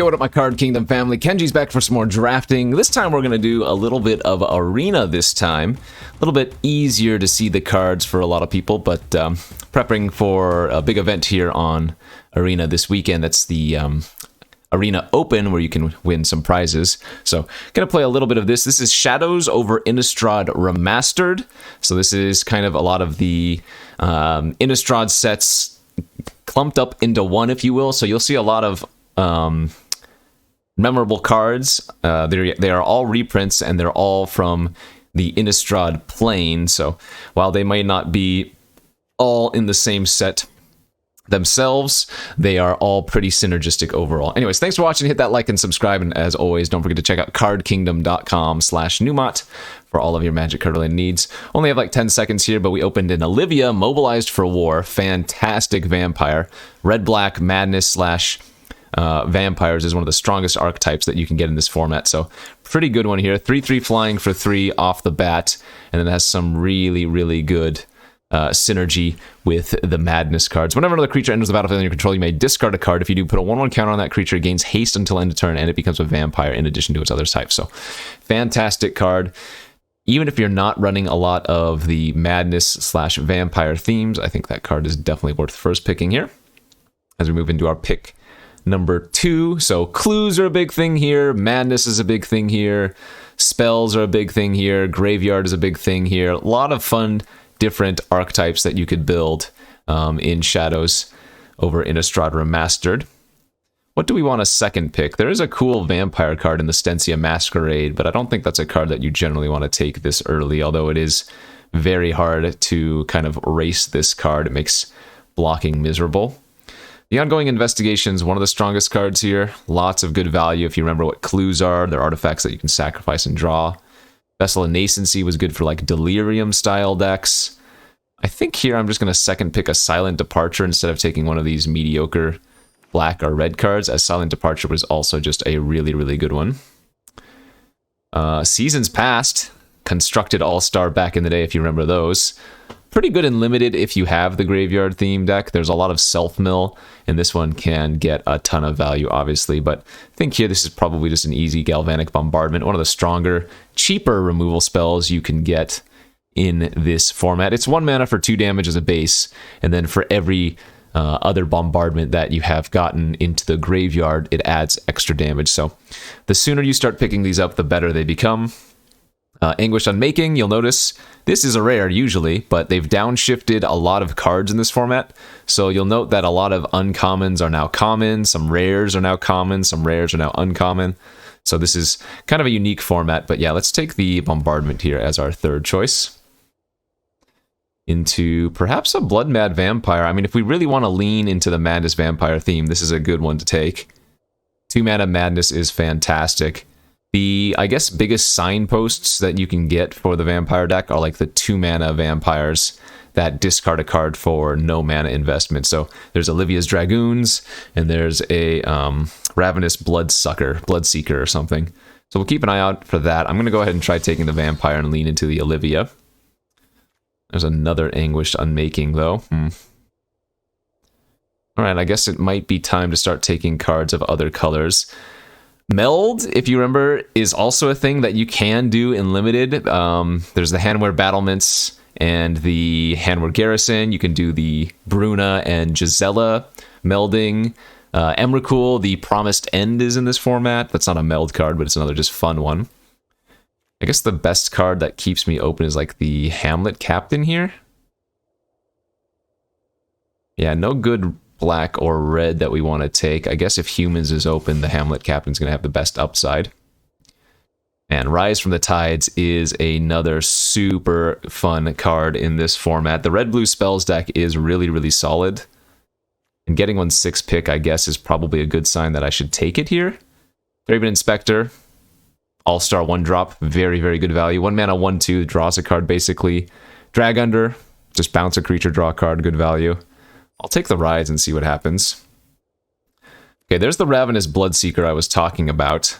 Yo, what up, my Card Kingdom family? Kenji's back for some more drafting. This time we're going to do a little bit of Arena this time. A little bit easier to see the cards for a lot of people, but prepping for a big event here on Arena this weekend. That's the Arena Open, where you can win some prizes. So, going to play a little bit of this. This is Shadows Over Innistrad Remastered. So this is kind of a lot of the Innistrad sets clumped up into one, if you will. So you'll see a lot of memorable cards. They are all reprints, and they're all from the Innistrad plane. So while they may not be all in the same set themselves, they are all pretty synergistic overall. Anyways, thanks for watching. Hit that like and subscribe, and as always, don't forget to check out cardkingdom.com/Numot for all of your Magic card related needs. Only have like 10 seconds here, but we opened an Olivia, mobilized for war, fantastic vampire. Red-black madness slash vampires is one of the strongest archetypes that you can get in this format, so pretty good one here. 3/3 flying for 3 off the bat, and then it has some really good synergy with the madness cards. Whenever another creature enters the battlefield under your control, you may discard a card. If you do, put a 1/1 counter on that creature. It gains haste until end of turn, and it becomes a vampire in addition to its other types. So fantastic card. Even if you're not running a lot of the madness slash vampire themes, I think that card is definitely worth first picking here as we move into our pick number 2. So clues are a big thing here, madness is a big thing here, spells are a big thing here, graveyard is a big thing here. A lot of fun different archetypes that you could build in Shadows Over Innistrad Remastered. What do we want a second pick? There is a cool vampire card in the Stensia Masquerade, but I don't think that's a card that you generally want to take this early, although it is very hard to kind of race this card. It makes blocking miserable. The Ongoing Investigation is one of the strongest cards here. Lots of good value if you remember what clues are. They're artifacts that you can sacrifice and draw. Vessel of Nascency was good for like Delirium style decks. I think here I'm just going to second pick a Silent Departure instead of taking one of these mediocre black or red cards, as Silent Departure was also just a really good one. Seasons Past, Constructed All-Star back in the day, if you remember those. Pretty good and limited if you have the graveyard theme deck. There's a lot of self-mill, and this one can get a ton of value, obviously. But I think here this is probably just an easy Galvanic Bombardment, one of the stronger, cheaper removal spells you can get in this format. It's 1 mana for 2 damage as a base, and then for every other bombardment that you have gotten into the graveyard, it adds extra damage. So the sooner you start picking these up, the better they become. Anguish Unmaking, you'll notice this is a rare usually, but they've downshifted a lot of cards in this format. So you'll note that a lot of uncommons are now common, some rares are now common, some rares are now uncommon. So this is kind of a unique format, but yeah, let's take the Bombardment here as our third choice. Into perhaps a Blood Mad Vampire. I mean, if we really want to lean into the Madness Vampire theme, this is a good one to take. 2 mana Madness is fantastic. The, I guess, biggest signposts that you can get for the vampire deck are like the 2 mana vampires that discard a card for no mana investment. So there's Olivia's Dragoons, and there's a Ravenous Bloodseeker or something. So we'll keep an eye out for that. I'm going to go ahead and try taking the vampire and lean into the Olivia. There's another Anguished Unmaking, though. Alright, I guess it might be time to start taking cards of other colors. Meld, if you remember, is also a thing that you can do in Limited. There's the Handwear Battlements and the Handwear Garrison. You can do the Bruna and Gisela melding. Emrakul, the Promised End, is in this format. That's not a meld card, but it's another just fun one. I guess the best card that keeps me open is like the Hamlet Captain here. Yeah, no good black or red that we want to take. I guess if Humans is open, the Hamlet Captain's going to have the best upside. And Rise from the Tides is another super fun card in this format. The red-blue spells deck is really solid. And getting 1/6 pick, I guess, is probably a good sign that I should take it here. Thraben Inspector, All-Star 1-drop, very good value. 1 mana, 1/2, draws a card basically. Drag Under, just bounce a creature, draw a card, good value. I'll take the Rise and see what happens. Okay, there's the Ravenous Bloodseeker I was talking about.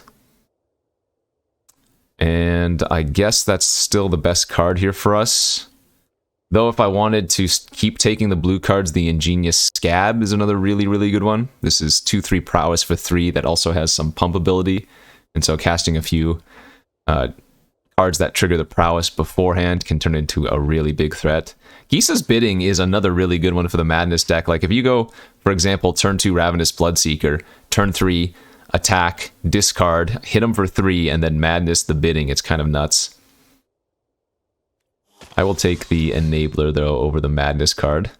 And I guess that's still the best card here for us. Though if I wanted to keep taking the blue cards, the Ingenious Scab is another really, really good one. This is 2/3 prowess for 3 that also has some pump ability. And so casting a few cards that trigger the prowess beforehand can turn into a really big threat. Gisa's Bidding is another really good one for the Madness deck. Like if you go, for example, turn 2 Ravenous Bloodseeker, turn 3 attack, discard, hit him for 3, and then Madness the Bidding, it's kind of nuts. I will take the Enabler, though, over the Madness card.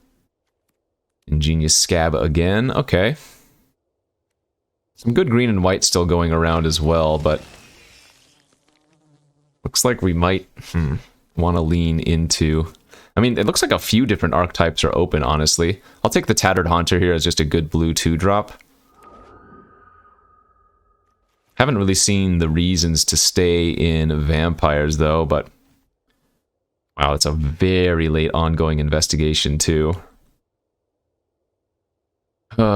Ingenious Scab again. Okay. Some good green and white still going around as well, but looks like we might want to lean into... I mean, it looks like a few different archetypes are open, honestly. I'll take the Tattered Haunter here as just a good blue 2-drop. Haven't really seen the reasons to stay in vampires, though, but... Wow, it's a very late ongoing investigation, too. It's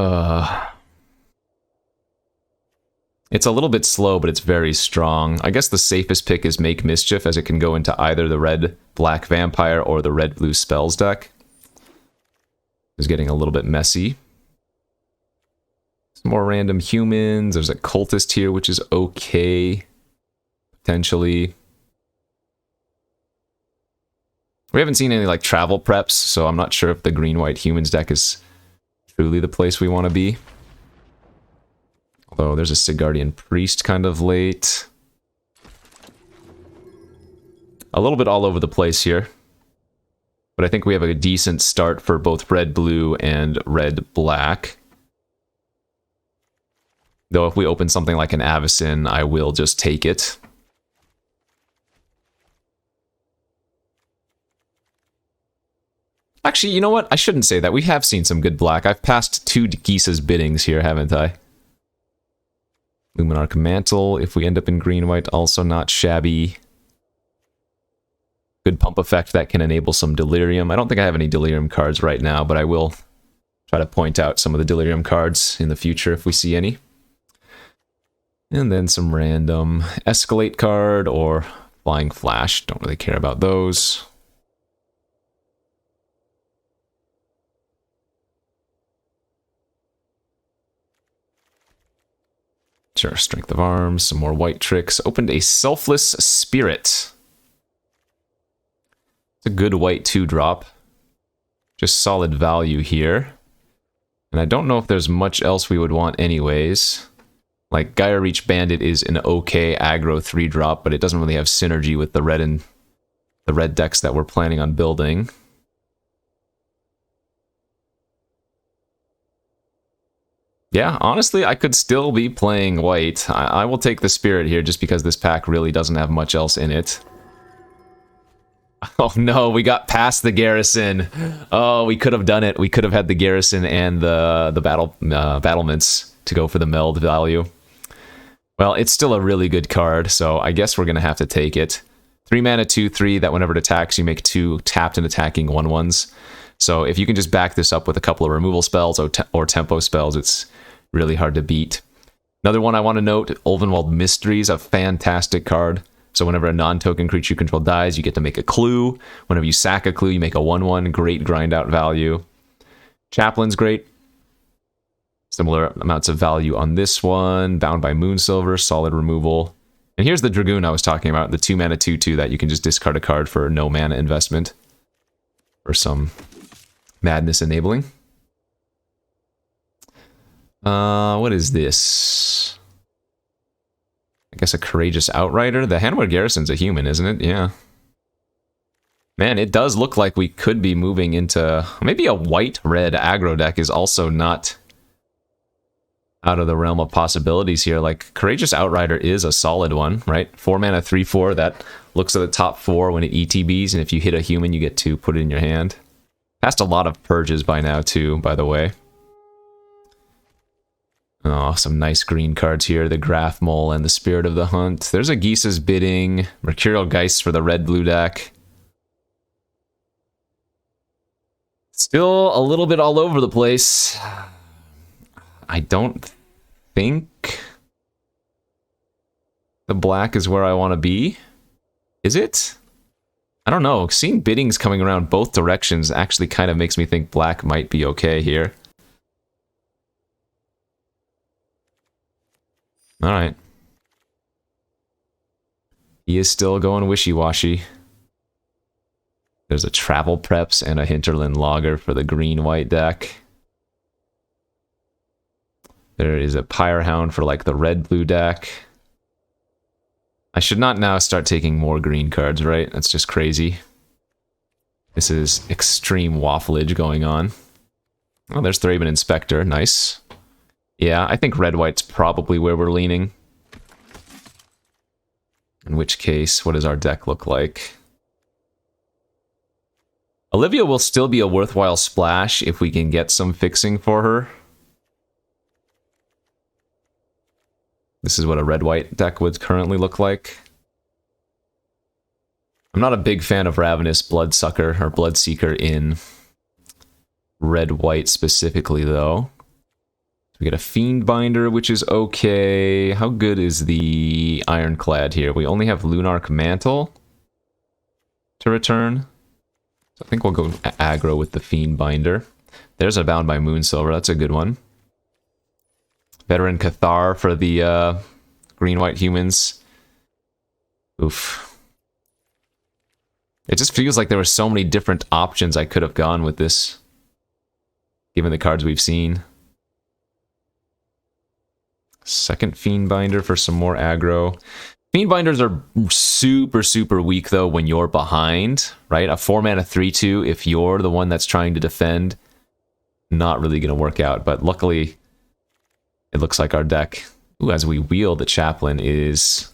a little bit slow, but it's very strong. I guess the safest pick is Make Mischief, as it can go into either the red-black vampire or the red-blue spells deck. It's getting a little bit messy. Some more random humans. There's a cultist here, which is okay. Potentially. We haven't seen any like travel preps, so I'm not sure if the green-white humans deck is truly the place we want to be. Although there's a Sigurdian Priest kind of late. A little bit all over the place here. But I think we have a decent start for both red-blue and red-black. Though if we open something like an Avacyn, I will just take it. Actually, you know what? I shouldn't say that. We have seen some good black. I've passed 2 Gisa's Biddings here, haven't I? Luminarch Mantle, if we end up in green-white, also not shabby. Good pump effect that can enable some Delirium. I don't think I have any Delirium cards right now, but I will try to point out some of the Delirium cards in the future if we see any. And then some random Escalate card or Flying Flash. Don't really care about those. Sure, Strength of Arms, some more white tricks. Opened a Selfless Spirit. It's a good white 2-drop. Just solid value here. And I don't know if there's much else we would want anyways. Like, Gaia Reach Bandit is an okay aggro 3-drop, but it doesn't really have synergy with the red decks that we're planning on building. Yeah, honestly, I could still be playing white. I will take the Spirit here just because this pack really doesn't have much else in it. Oh no, we got past the Garrison. Oh, we could have done it. We could have had the Garrison and the battlements to go for the meld value. Well, it's still a really good card, so I guess we're going to have to take it. 3 mana, 2/3, that whenever it attacks, you make 2 tapped and attacking 1/1s. So if you can just back this up with a couple of removal spells or tempo spells, it's really hard to beat. Another one I want to note, Ulvenwald Mysteries, a fantastic card. So whenever a non-token creature you control dies, you get to make a clue. Whenever you sack a clue, you make a 1/1, great grind out value. Chaplain's great. Similar amounts of value on this one. Bound by Moonsilver, solid removal. And here's the Dragoon I was talking about, the 2 mana 2/2 that you can just discard a card for no mana investment. Or some madness enabling. What is this? I guess a Courageous Outrider? The Hanward Garrison's a human, isn't it? Yeah. Man, it does look like we could be moving into... Maybe a white-red aggro deck is also not out of the realm of possibilities here. Like, Courageous Outrider is a solid one, right? 4 mana 3/4, that looks at the top 4 when it ETBs, and if you hit a human, you get to put it in your hand. Passed a lot of purges by now, too, by the way. Oh, some nice green cards here. The Graph Mole and the Spirit of the Hunt. There's a Gisa's Bidding. Mercurial Geist for the red-blue deck. Still a little bit all over the place. I don't think the black is where I want to be. Is it? I don't know. Seeing biddings coming around both directions actually kind of makes me think black might be okay here. Alright. He is still going wishy-washy. There's a Travel Preps and a Hinterland Logger for the green-white deck. There is a Pyrehound for like the red-blue deck. I should not now start taking more green cards, right? That's just crazy. This is extreme waffleage going on. Oh, there's Thraben Inspector. Nice. Yeah, I think red-white's probably where we're leaning. In which case, what does our deck look like? Olivia will still be a worthwhile splash if we can get some fixing for her. This is what a red-white deck would currently look like. I'm not a big fan of Ravenous Bloodsucker or Bloodseeker in red-white specifically, though. We get a Fiendbinder, which is okay. How good is the Ironclad here? We only have Lunarch Mantle to return. So I think we'll go aggro with the Fiendbinder. There's a Bound by Moonsilver. That's a good one. Veteran Cathar for the green-white humans. Oof. It just feels like there were so many different options I could have gone with this, given the cards we've seen. Second Fiendbinder for some more aggro. Fiendbinders are super, super weak, though, when you're behind, right? A 4-mana 3/2, if you're the one that's trying to defend, not really going to work out. But luckily, it looks like our deck, ooh, as we wheel the Chaplain, is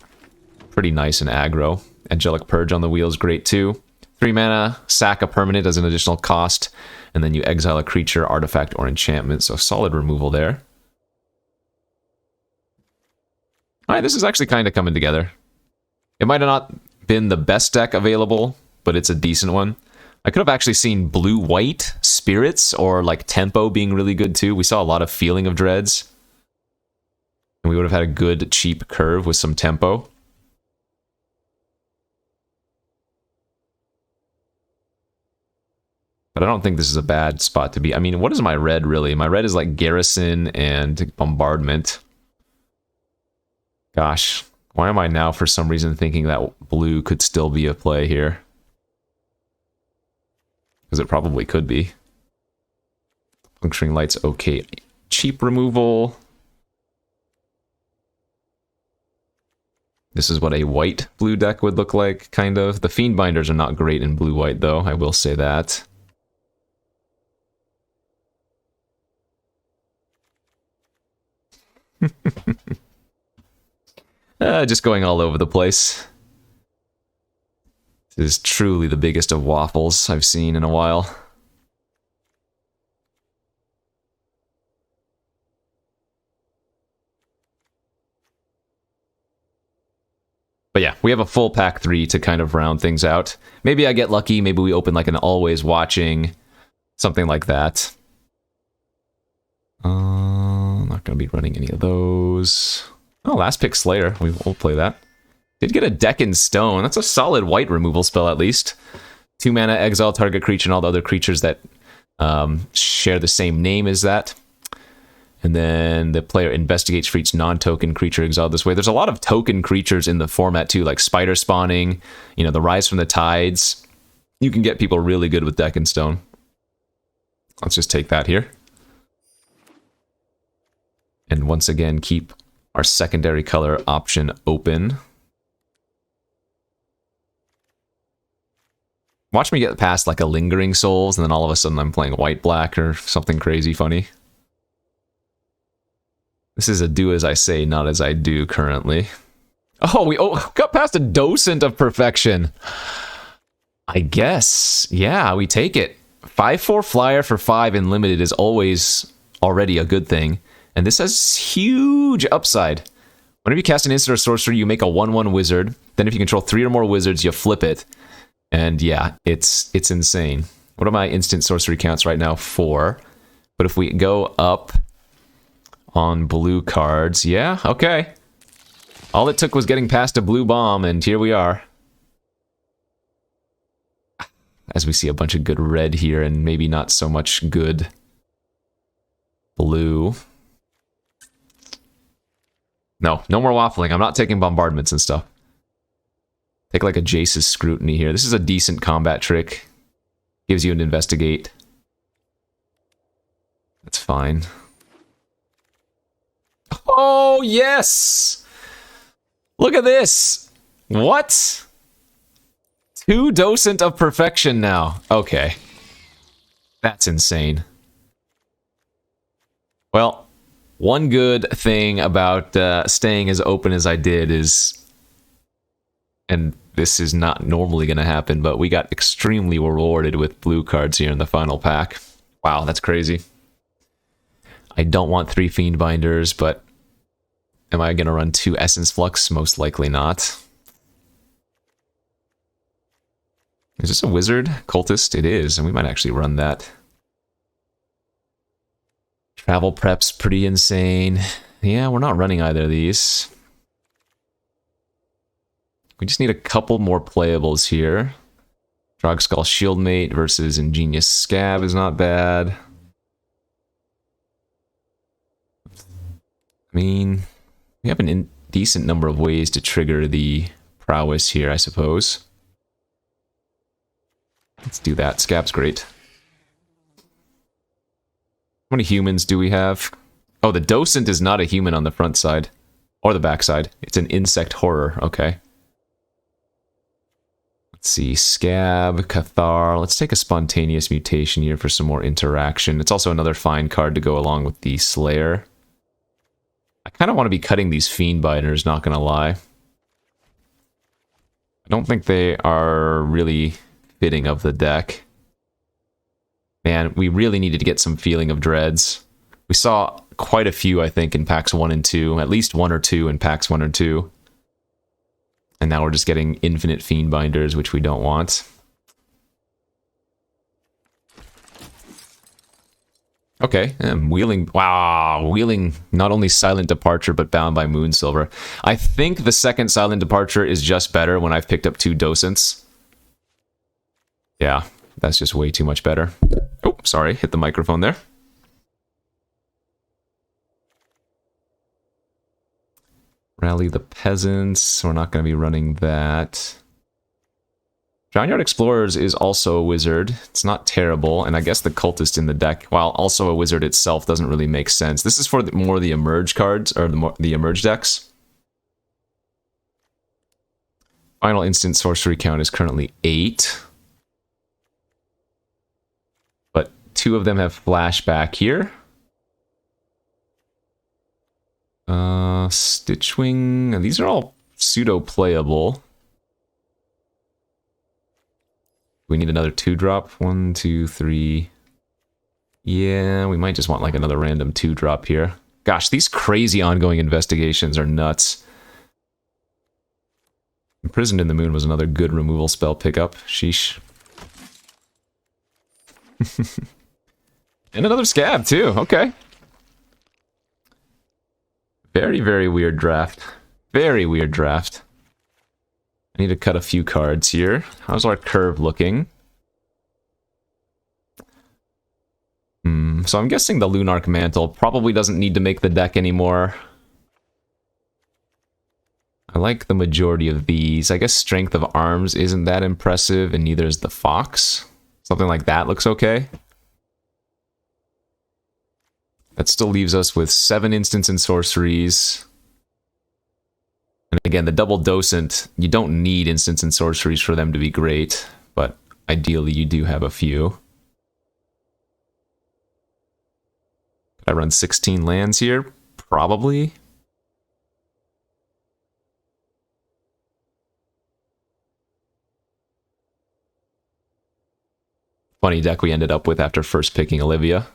pretty nice and aggro. Angelic Purge on the wheel is great, too. 3-mana, sack a permanent as an additional cost, and then you exile a creature, artifact, or enchantment. So solid removal there. Alright, this is actually kind of coming together. It might have not been the best deck available, but it's a decent one. I could have actually seen blue-white spirits or like tempo being really good too. We saw a lot of Feeling of Dreads. And we would have had a good, cheap curve with some tempo. But I don't think this is a bad spot to be. I mean, what is my red really? My red is like Garrison and Bombardment. Gosh, why am I now for some reason thinking that blue could still be a play here? Because it probably could be. Puncturing Light's okay. Cheap removal. This is what a white-blue deck would look like, kind of. The Fiendbinders are not great in blue-white, though, I will say that. Just going all over the place. This is truly the biggest of waffles I've seen in a while. But yeah, we have a full pack 3 to kind of round things out. Maybe I get lucky, maybe we open like an Always Watching, something like that. Not going to be running any of those. Oh, Last Pick Slayer. We'll play that. Did get a Deck in Stone. That's a solid white removal spell, at least. 2 mana, exile target creature and all the other creatures that share the same name as that. And then the player investigates for each non-token creature exiled this way. There's a lot of token creatures in the format, too, like Spider Spawning, you know, the Rise from the Tides. You can get people really good with Deck in Stone. Let's just take that here. And once again, keep our secondary color option open. Watch me get past like a Lingering Souls, and then all of a sudden I'm playing white-black or something crazy funny. This is a do as I say, not as I do currently. Oh, we got past a Docent of Perfection. I guess. Yeah, we take it. 5/4 flyer for 5 in limited is always already a good thing. And this has huge upside. Whenever you cast an instant or sorcery, you make a 1/1 wizard. Then if you control 3 or more wizards, you flip it. And yeah, it's insane. What are my instant sorcery counts right now? 4. But if we go up on blue cards, yeah, okay. All it took was getting past a blue bomb, and here we are. As we see a bunch of good red here and maybe not so much good blue. No more waffling. I'm not taking bombardments and stuff. Take like a Jace's Scrutiny here. This is a decent combat trick. Gives you an investigate. That's fine. Oh, yes! Look at this! What? 2 Docent of Perfection now. Okay. That's insane. Well, one good thing about staying as open as I did is... And this is not normally going to happen, but we got extremely rewarded with blue cards here in the final pack. Wow, that's crazy. I don't want 3 Fiend Binders, but am I going to run 2 Essence Flux? Most likely not. Is this a Wizard Cultist? It is, and we might actually run that. Travel Prep's pretty insane. Yeah, we're not running either of these. We just need a couple more playables here. Drogskull Shieldmate versus Ingenious Scab is not bad. I mean, we have an decent number of ways to trigger the prowess here, I suppose. Let's do that. Scab's great. How many humans do we have? Oh, the Docent is not a human on the front side. Or the back side. It's an insect horror. Okay. Let's see, Scab, Cathar. Let's take a Spontaneous Mutation here for some more interaction. It's also another fine card to go along with the Slayer. I kind of want to be cutting these Fiend Binders, not going to lie. I don't think they are really fitting of the deck. Man, we really needed to get some feeling of Dreads. We saw quite a few, I think, in packs 1 and 2. At least 1 or 2 in packs 1 or 2. And now we're just getting infinite Fiend Binders, which we don't want. Okay, wheeling. Wow, wheeling not only Silent Departure, but Bound by Moonsilver. I think the second Silent Departure is just better when I've picked up 2 Docents. Yeah, that's just way too much better. Oh, sorry, hit the microphone there. Rally the Peasants. We're not going to be running that. Drowneyard Explorers is also a wizard. It's not terrible, and I guess the Cultist in the deck, while also a wizard itself, doesn't really make sense. This is for more the Emerge cards, or the Emerge decks. Final instant sorcery count is currently 8. But 2 of them have flashback here. Stitchwing. These are all pseudo-playable. We need another 2-drop. 1, 2, 3. Yeah, we might just want like another random 2-drop here. Gosh, these crazy ongoing investigations are nuts. Imprisoned in the Moon was another good removal spell pickup. Sheesh. And another Scab, too. Okay. Very, very weird draft. Very weird draft. I need to cut a few cards here. How's our curve looking? So I'm guessing the Lunarch Mantle probably doesn't need to make the deck anymore. I like the majority of these. I guess Strength of Arms isn't that impressive, and neither is the Fox. Something like that looks okay. That still leaves us with 7 instants and sorceries. And again, the double Docent, you don't need instants and sorceries for them to be great, but ideally you do have a few. Could I run 16 lands here? Probably. Funny deck we ended up with after first picking Olivia.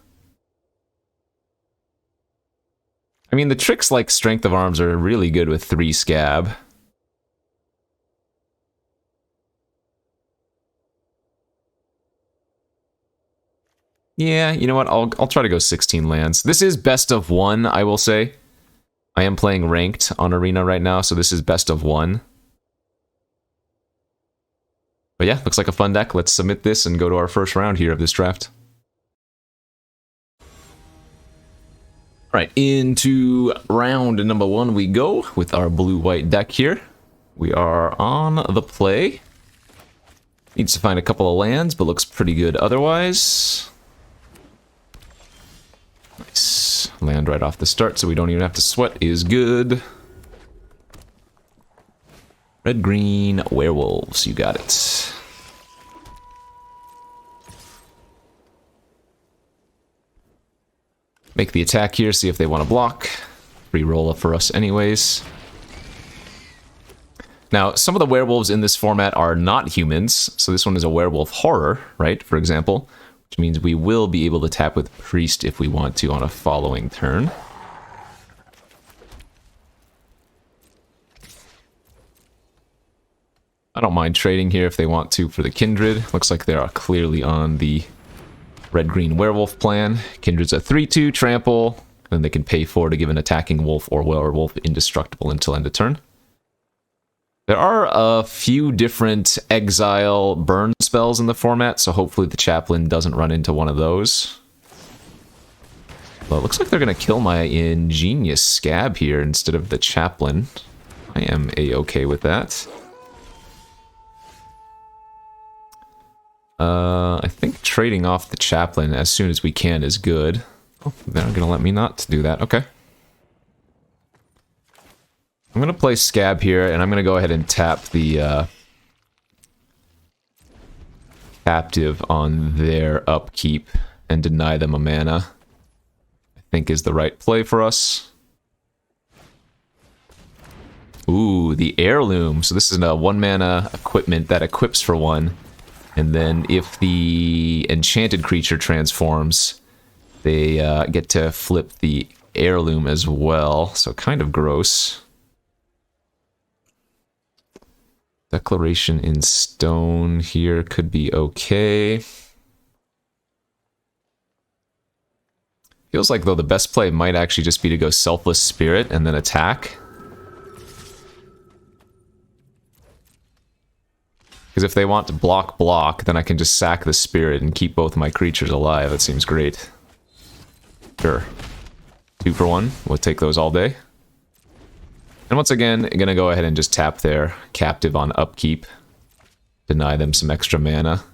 I mean, the tricks like Strength of Arms are really good with 3 Scab. Yeah, you know what? I'll try to go 16 lands. This is best of 1, I will say. I am playing ranked on Arena right now, so this is best of 1. But yeah, looks like a fun deck. Let's submit this and go to our first round here of this draft. Alright, into round number 1 we go with our blue-white deck here. We are on the play. Needs to find a couple of lands, but looks pretty good otherwise. Nice. Land right off the start, so we don't even have to sweat is good. Red-green werewolves, you got it. Make the attack here, see if they want to block. Free roll for us anyways. Now, some of the werewolves in this format are not humans, so this one is a werewolf horror, right, for example, which means we will be able to tap with Priest if we want to on a following turn. I don't mind trading here if they want to for the Kindred. Looks like they are clearly on the red-green werewolf plan. Kindred's a 3/2 trample, and they can pay 4 to give an attacking wolf or werewolf indestructible until end of turn. There are a few different exile burn spells in the format, so hopefully the chaplain doesn't run into one of those. Well, it looks like they're going to kill my ingenious scab here instead of the chaplain. I am a-okay with that. I think trading off the chaplain as soon as we can is good. Oh, they're going to let me not do that. Okay. I'm going to play Scab here, and I'm going to go ahead and tap the captive on their upkeep and deny them a mana. I think is the right play for us. Ooh, the heirloom. So this is a 1-mana equipment that equips for 1. And then if the enchanted creature transforms, they get to flip the heirloom as well. So kind of gross. Declaration in Stone here could be okay. Feels like, though, the best play might actually just be to go Selfless Spirit and then attack. Because if they want to block, then I can just sack the spirit and keep both my creatures alive. That seems great. Sure. 2 for 1. We'll take those all day. And once again, I'm going to go ahead and just tap their captive on upkeep. Deny them some extra mana.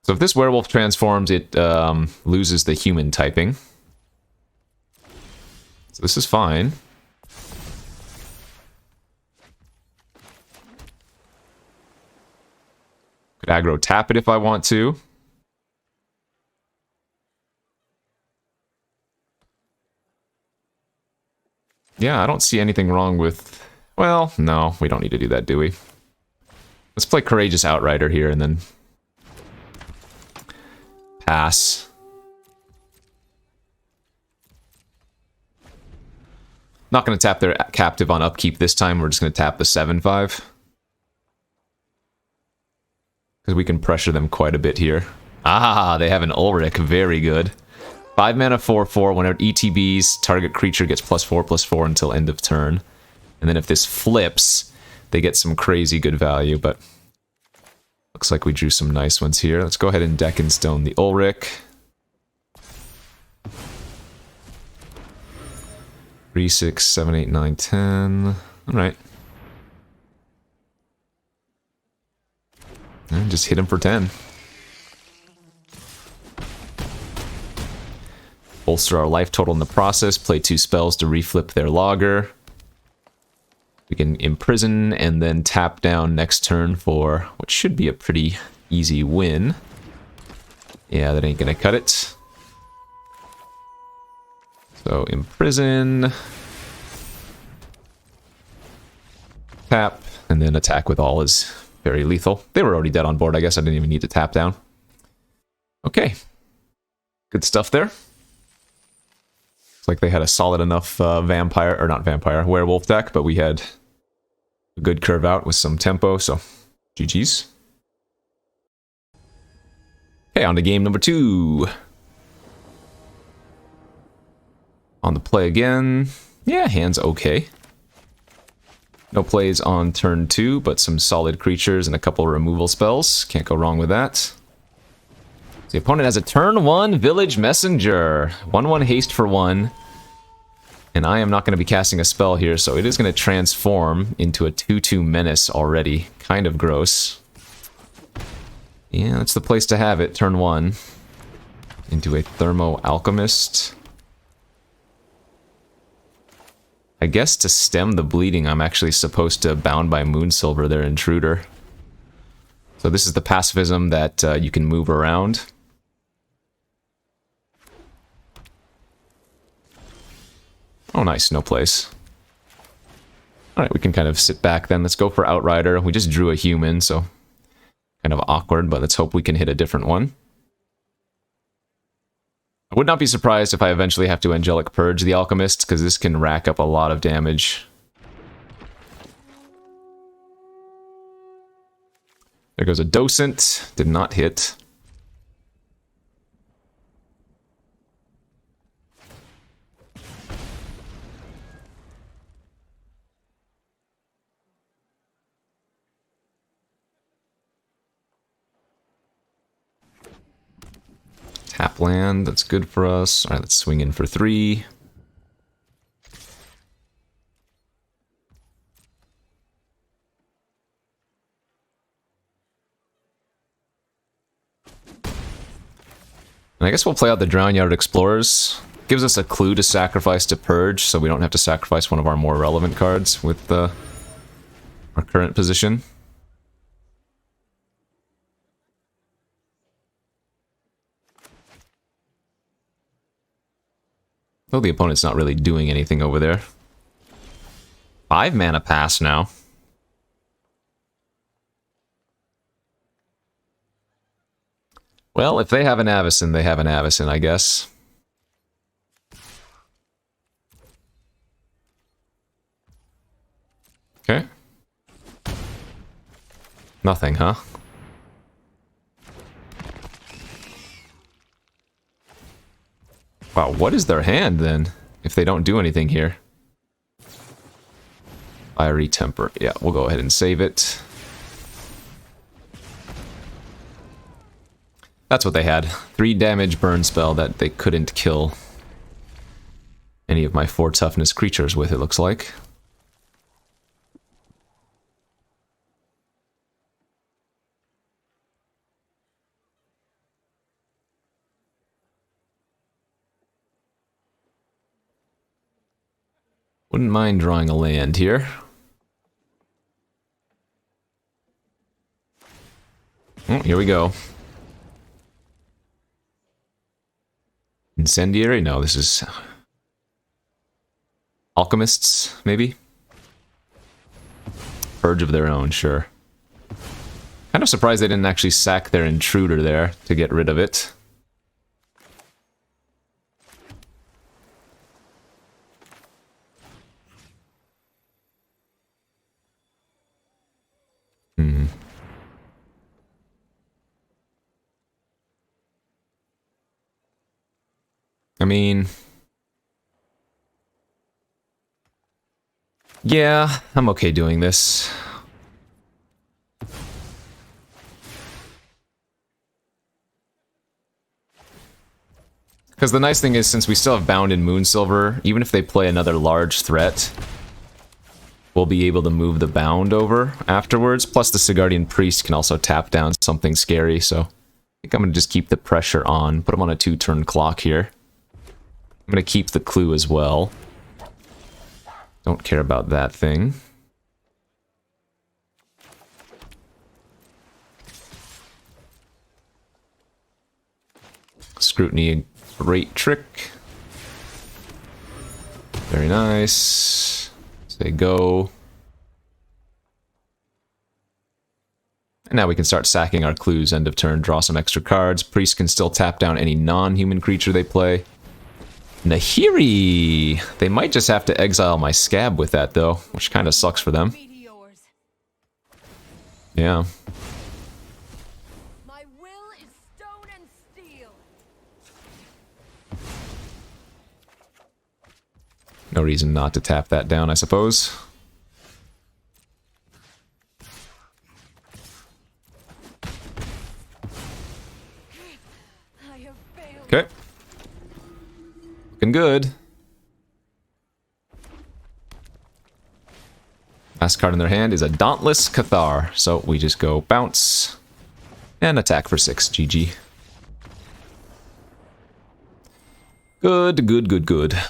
So if this werewolf transforms, it loses the human typing. So this is fine. Could aggro tap it if I want to. Yeah, I don't see anything wrong with... Well, no, we don't need to do that, do we? Let's play Courageous Outrider here and then... pass. Not going to tap their captive on upkeep this time, we're just going to tap the 7/5. Because we can pressure them quite a bit here. Ah, they have an Ulrich. Very good. 5 mana 4/4. Whenever ETBs, target creature gets +4/+4 until end of turn. And then if this flips, they get some crazy good value, but... Looks like we drew some nice ones here. Let's go ahead and deck and stone the Ulrich. 3, 6, 7, 8, 9, 10. Alright. And just hit him for 10. Bolster our life total in the process. Play 2 spells to reflip their logger. We can imprison and then tap down next turn for what should be a pretty easy win. Yeah, that ain't gonna cut it. So imprison. Tap, and then attack with all is very lethal. They were already dead on board, I guess I didn't even need to tap down. Okay. Good stuff there. Looks like they had a solid enough vampire, or not vampire, werewolf deck, but we had a good curve out with some tempo, so GG's. Okay, on to game number 2. On the play again. Yeah, hand's okay. No plays on turn 2, but some solid creatures and a couple removal spells. Can't go wrong with that. The opponent has a turn 1 Village Messenger. 1/1 haste for 1. And I am not going to be casting a spell here, so it is going to transform into a 2/2 Menace already. Kind of gross. Yeah, that's the place to have it, turn 1. Into a Thermo Alchemist. I guess to stem the bleeding, I'm actually supposed to Bound by Moonsilver their Intruder. So this is the pacifism that you can move around. Oh, nice. No place. Alright, we can kind of sit back then. Let's go for Outrider. We just drew a human, so kind of awkward, but let's hope we can hit a different one. I would not be surprised if I eventually have to Angelic Purge the Alchemist, because this can rack up a lot of damage. There goes a Docent. Did not hit. Tap land, that's good for us. Alright, let's swing in for 3. And I guess we'll play out the Drownyard Explorers. Gives us a clue to sacrifice to Purge, so we don't have to sacrifice one of our more relevant cards with our current position. Though the opponent's not really doing anything over there. 5 mana pass now. Well, if they have an Avacyn, they have an Avacyn, I guess. Okay. Nothing, huh? Wow, what is their hand, then, if they don't do anything here? Fiery Temper. Yeah, we'll go ahead and save it. That's what they had. 3 damage burn spell that they couldn't kill any of my 4 toughness creatures with, it looks like. Wouldn't mind drawing a land here. Oh, here we go. Incendiary? No, this is... Alchemists, maybe? Purge of their own, sure. Kind of surprised they didn't actually sack their Intruder there to get rid of it. I mean... yeah, I'm okay doing this. Because the nice thing is, since we still have Bound in Moonsilver, even if they play another large threat, we'll be able to move the Bound over afterwards. Plus the Sigardian Priest can also tap down something scary, so I think I'm going to just keep the pressure on. Put him on a 2-turn clock here. I'm going to keep the clue as well. Don't care about that thing. Scrutiny, a great trick. Very nice. Say go. And now we can start sacking our clues end of turn, draw some extra cards. Priest can still tap down any non-human creature they play. Nahiri! They might just have to exile my Scab with that, though, which kind of sucks for them. Yeah. My will is stone and steel. No reason not to tap that down, I suppose. Looking good. Last card in their hand is a Dauntless Cathar. So we just go bounce and attack for 6. GG. Good, good, good, good.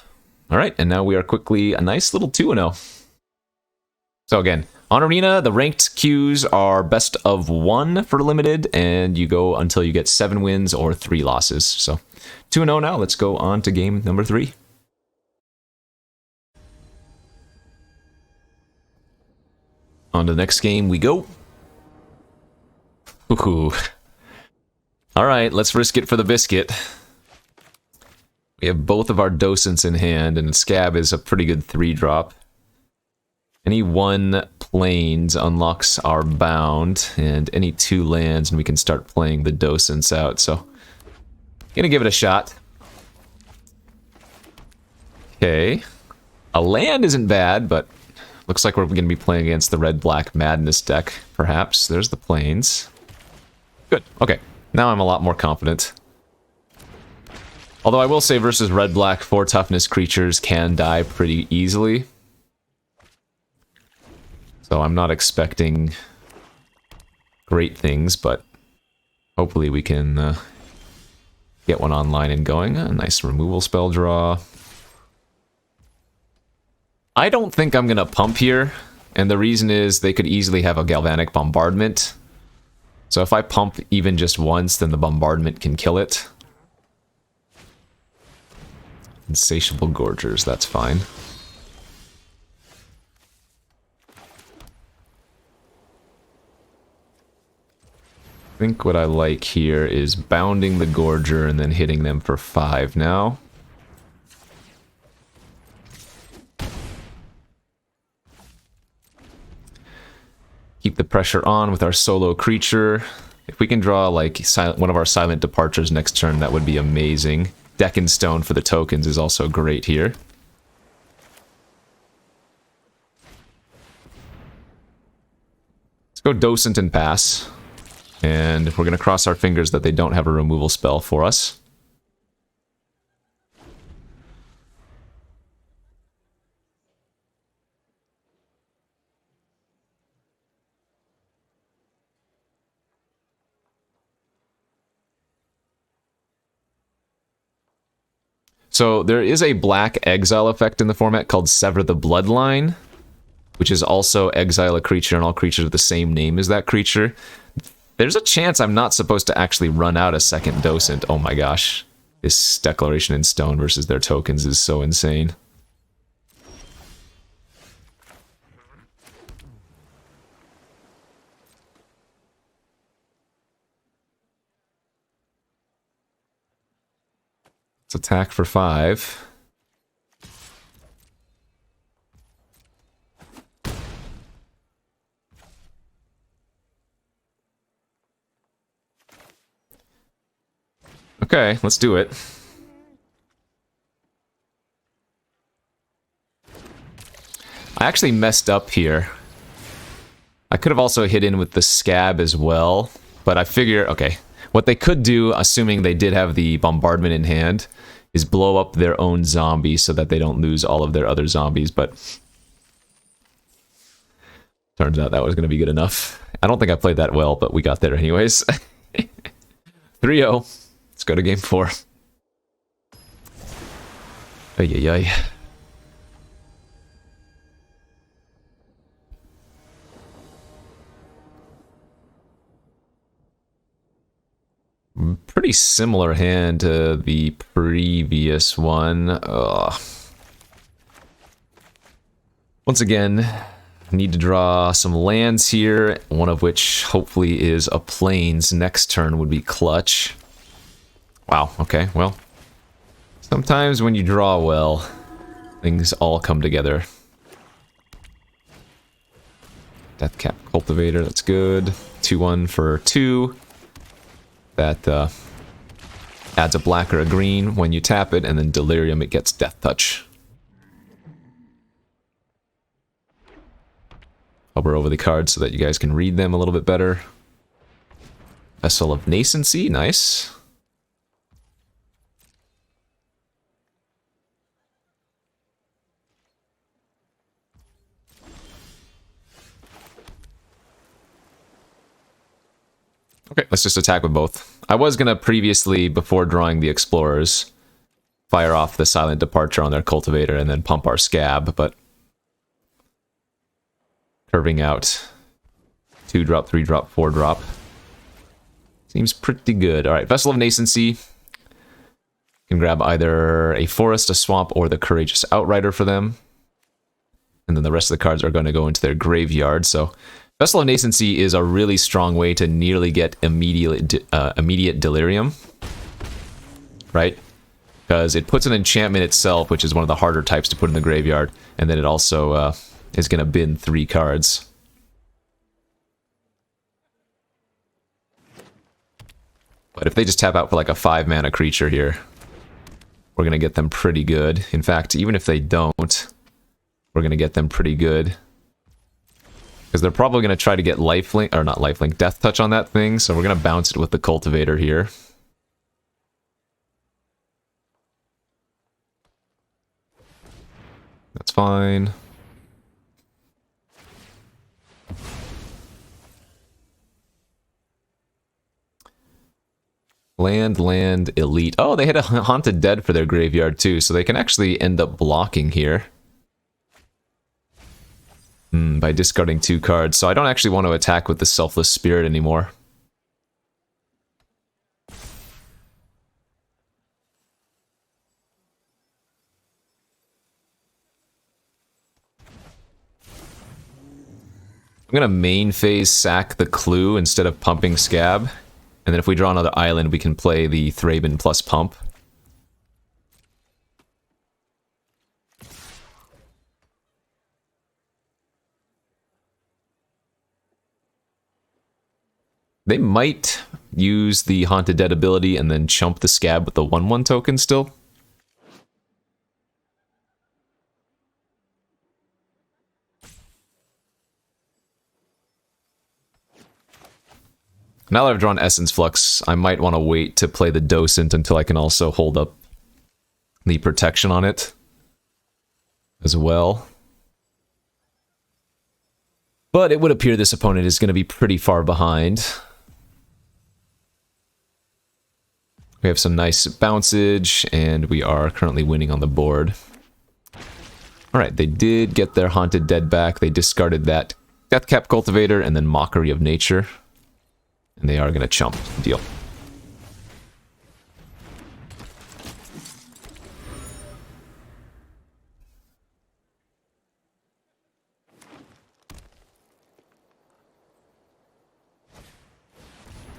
Alright, and now we are quickly a nice little 2-0. So again, on Arena, the ranked queues are best of 1 for limited, and you go until you get 7 wins or 3 losses. So 2-0 now, let's go on to game number 3. On to the next game we go. Ooh. Alright, let's risk it for the biscuit. We have both of our docents in hand, and Scab is a pretty good 3-drop. Any 1 plains unlocks our bound, and any 2 lands, and we can start playing the docents out. So, gonna give it a shot. Okay. A land isn't bad, but looks like we're gonna be playing against the red-black madness deck, perhaps. There's the plains. Good. Okay. Now I'm a lot more confident. Although I will say versus red-black 4 toughness creatures can die pretty easily. So I'm not expecting great things, but hopefully we can get one online and going. A nice removal spell draw. I don't think I'm going to pump here, and the reason is they could easily have a Galvanic Bombardment. So if I pump even just once, then the Bombardment can kill it. Insatiable Gorgers, that's fine. I think what I like here is bounding the Gorger and then hitting them for 5 now. Keep the pressure on with our solo creature. If we can draw like one of our Silent Departures next turn, that would be amazing. Deck and Stone for the tokens is also great here. Let's go Docent and pass. And we're going to cross our fingers that they don't have a removal spell for us. So there is a black exile effect in the format called Sever the Bloodline, which is also exile a creature and all creatures with the same name as that creature. There's a chance I'm not supposed to actually run out a second Docent. Oh my gosh. This Declaration in Stone versus their tokens is so insane. Let's attack for 5. Okay, let's do it. I actually messed up here. I could have also hit in with the Scab as well, but I figure, okay, what they could do, assuming they did have the bombardment in hand, is blow up their own zombie so that they don't lose all of their other zombies, but turns out that was going to be good enough. I don't think I played that well, but we got there anyways. 3-0. Let's go to game 4. Ay, ay, ay. Pretty similar hand to the previous one. Once again, need to draw some lands here, one of which hopefully is a plains. Next turn would be clutch. Wow, okay, well, sometimes when you draw well, things all come together. Deathcap Cultivator, that's good. 2-1 for 2. That adds a black or a green when you tap it, and then Delirium, it gets Death Touch. Hover over the cards so that you guys can read them a little bit better. Vessel of Nascency, nice. Okay, let's just attack with both. I was gonna previously, before drawing the Explorers, fire off the Silent Departure on their Cultivator and then pump our Scab, but curving out 2-drop, 3-drop, 4-drop seems pretty good. Alright, Vessel of Nascency. Can grab either a Forest, a Swamp, or the Courageous Outrider for them. And then the rest of the cards are going to go into their graveyard, so Vessel of Nascency is a really strong way to nearly get immediate Delirium, right? Because it puts an enchantment itself, which is one of the harder types to put in the graveyard, and then it also is going to bin 3 cards. But if they just tap out for like a 5-mana creature here, we're going to get them pretty good. In fact, even if they don't, we're going to get them pretty good. Because they're probably going to try to get lifelink, or not lifelink, death touch on that thing, so we're going to bounce it with the Cultivator here. That's fine. Land, elite. Oh, they hit a Haunted Dead for their graveyard too, so they can actually end up blocking here. By discarding 2 cards, so I don't actually want to attack with the Selfless Spirit anymore. I'm gonna main phase sack the Clue instead of pumping Scab, and then if we draw another island, we can play the Thraben plus pump. They might use the Haunted Dead ability and then chump the Scab with the 1/1 token still. Now that I've drawn Essence Flux, I might want to wait to play the Docent until I can also hold up the protection on it as well. But it would appear this opponent is going to be pretty far behind. We have some nice bounceage, and we are currently winning on the board. Alright, they did get their Haunted Dead back. They discarded that Deathcap Cultivator and then Mockery of Nature. And they are going to chump. Deal.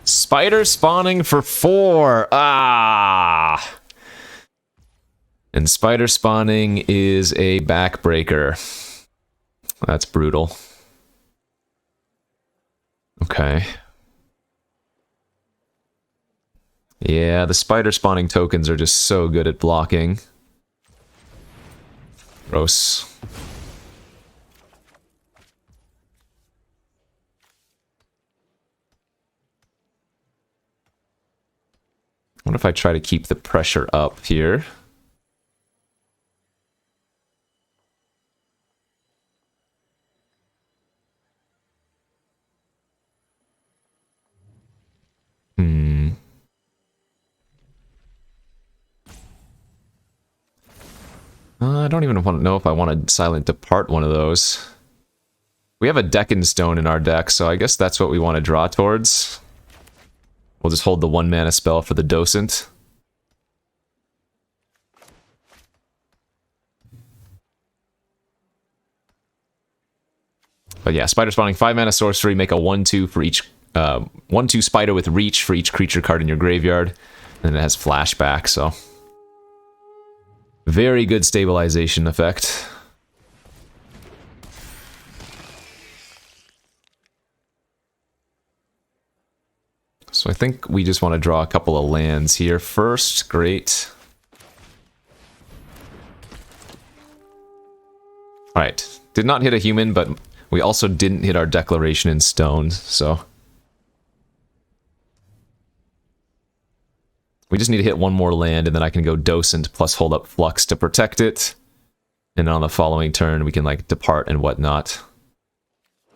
Spider spawning for 4. Ah! And spider spawning is a backbreaker. That's brutal. Okay. Yeah, the spider spawning tokens are just so good at blocking. Gross. What if I try to keep the pressure up here? I don't even want to know if I want to Silent Depart one of those. We have a Deccan Stone in our deck, so I guess that's what we want to draw towards. We'll just hold the 1-mana spell for the Docent. But yeah, spider spawning, 5-mana sorcery, make a 1/2 for each 1/2 spider with reach for each creature card in your graveyard. And it has flashback, so very good stabilization effect. So I think we just want to draw a couple of lands here first. Great. Alright. Did not hit a human, but we also didn't hit our Declaration in Stone, so we just need to hit one more land, and then I can go Docent plus hold up Flux to protect it. And on the following turn, we can, like, depart and whatnot.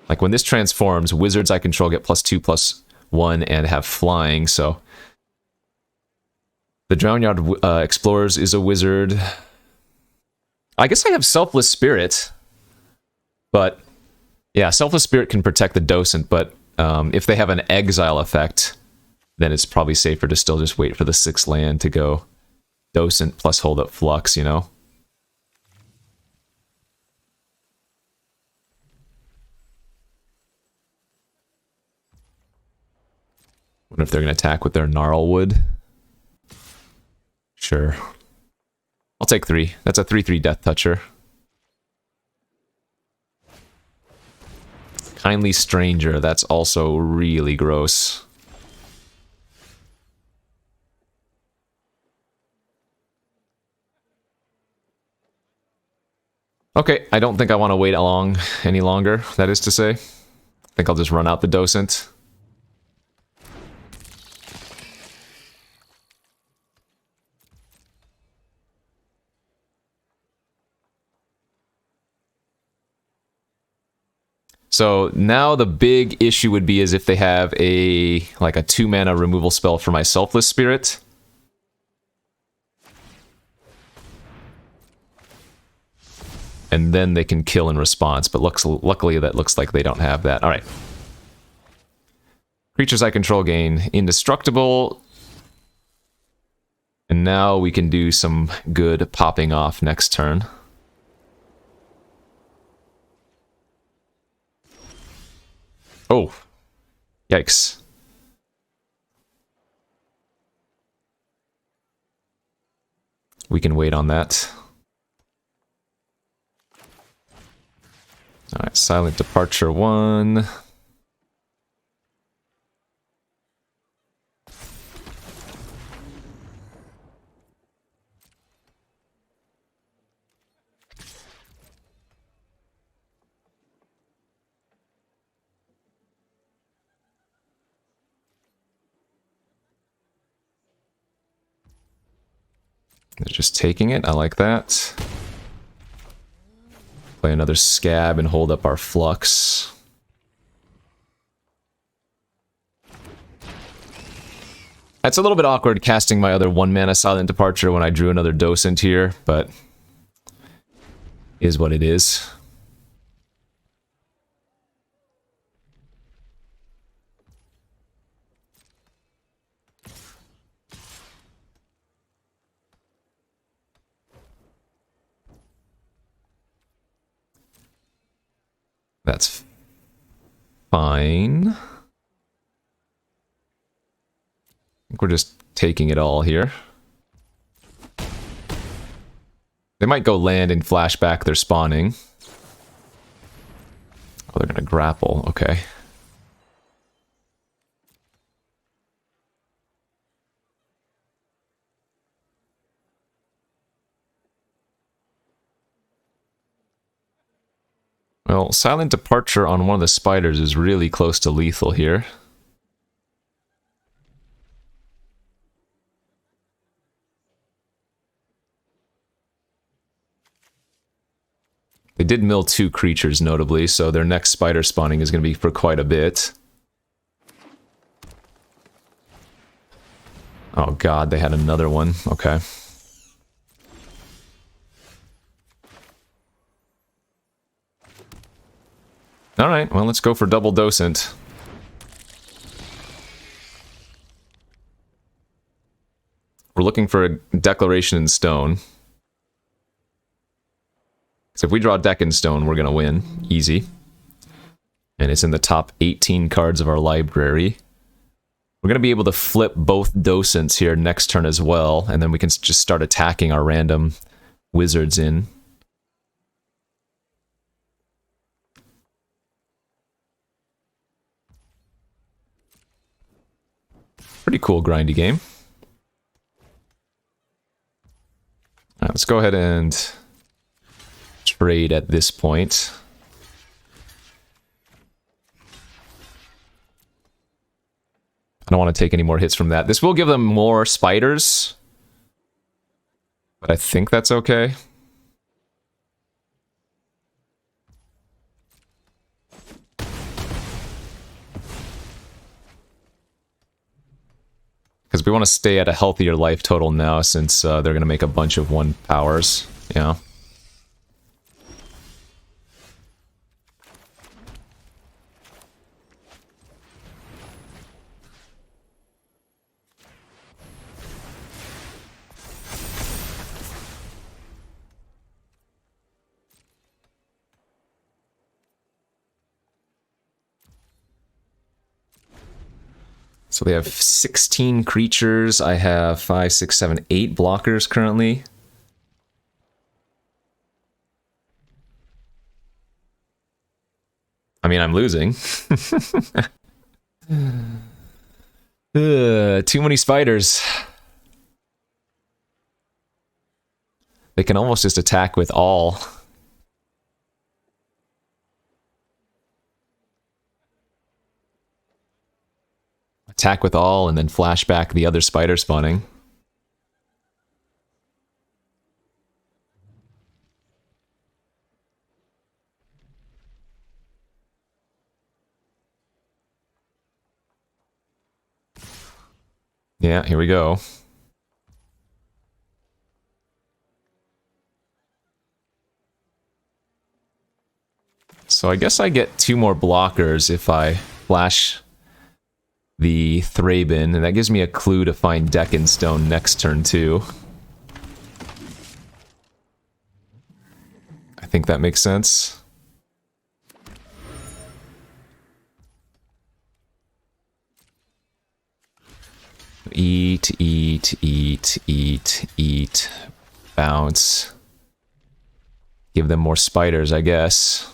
Like, when this transforms, wizards I control get +2/+1 1 and have flying, so... The Drownyard Explorers is a wizard. I guess I have Selfless Spirit, but... Yeah, Selfless Spirit can protect the Docent, but if they have an exile effect, then it's probably safer to still just wait for the 6th land to go Docent plus hold up Flux, you know? Wonder if they're going to attack with their Gnarlwood. Sure. I'll take 3. That's a 3/3 Death Toucher. Kindly Stranger, that's also really gross. Okay, I don't think I want to wait any longer, that is to say. I think I'll just run out the Docent. So now the big issue would be is if they have a 2-mana removal spell for my Selfless Spirit. And then they can kill in response, but luckily that looks like they don't have that. Alright. Creatures I control gain indestructible. And now we can do some good popping off next turn. Oh. Yikes. We can wait on that. Alright, Silent Departure 1. They're just taking it. I like that. Play another Scab and hold up our Flux. It's a little bit awkward casting my other 1-mana Silent Departure when I drew another Docent here, but is what it is. That's fine. I think we're just taking it all here. They might go land and flashback their spawning. Oh, they're gonna grapple. Okay. Well, Silent Departure on one of the spiders is really close to lethal here. They did mill 2 creatures, notably, so their next spider spawning is going to be for quite a bit. Oh god, they had another one. Okay. Alright, well, let's go for double Docent. We're looking for a Declaration in Stone. So if we draw Deck in Stone, we're going to win. Easy. And it's in the top 18 cards of our library. We're going to be able to flip both Docents here next turn as well, and then we can just start attacking our random wizards in. Pretty cool grindy game. Alright, let's go ahead and trade at this point. I don't want to take any more hits from that. This will give them more spiders, but I think that's okay. Because we want to stay at a healthier life total now, since they're going to make a bunch of 1 powers. Yeah. So they have 16 creatures. I have 5, 6, 7, 8 blockers currently. I mean, I'm losing. Too many spiders. They can almost just attack with all. Attack with all and then flash back the other spider spawning. Yeah, here we go. So I guess I get 2 more blockers if I flash the Thraben, and that gives me a clue to find Deckenstone next turn too. I think that makes sense. Eat, eat, eat, eat, eat. Bounce. Give them more spiders, I guess.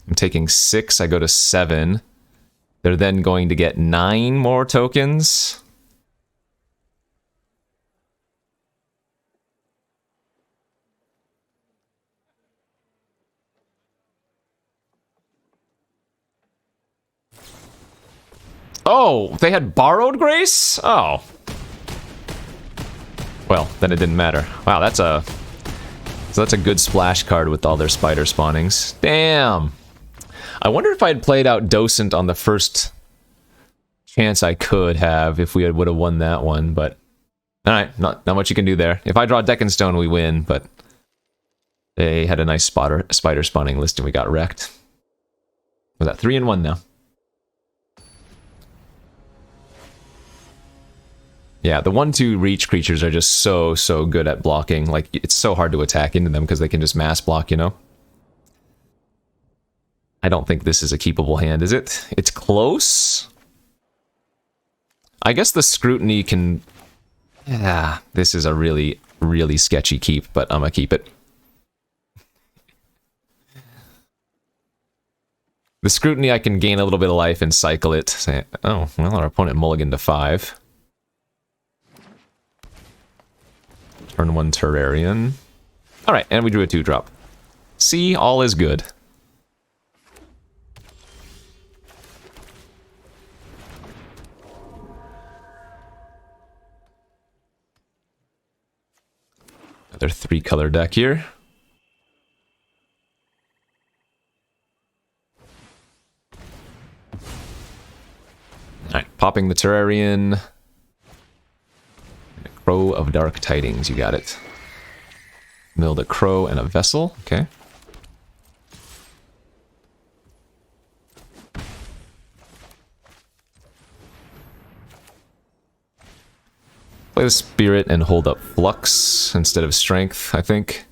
I'm taking 6, I go to 7. They're then going to get 9 more tokens. Oh, they had borrowed grace? Oh. Well, then it didn't matter. Wow, that's a... So that's a good splash card with all their spider spawnings. Damn! I wonder if I had played out Docent on the first chance I could have, if we would have won that one, but... Alright, not much you can do there. If I draw Deckenstone, we win, but... They had a nice spider spawning list and we got wrecked. Was that 3-1 now? Yeah, the 1/2 reach creatures are just so good at blocking. Like, it's so hard to attack into them because they can just mass block, you know? I don't think this is a keepable hand, is it? It's close? I guess the scrutiny can... Yeah, this is a really sketchy keep, but I'm gonna keep it. The scrutiny, I can gain a little bit of life and cycle it. Say, oh, well, our opponent mulliganed to 5. Turn 1 Terrarian. Alright, and we drew a 2-drop. See, all is good. Another 3-color deck here. Alright, popping the Terrarian. Crow of Dark Tidings, you got it. Milled a crow and a vessel, okay. Play the Spirit and hold up Flux instead of Strength, I think.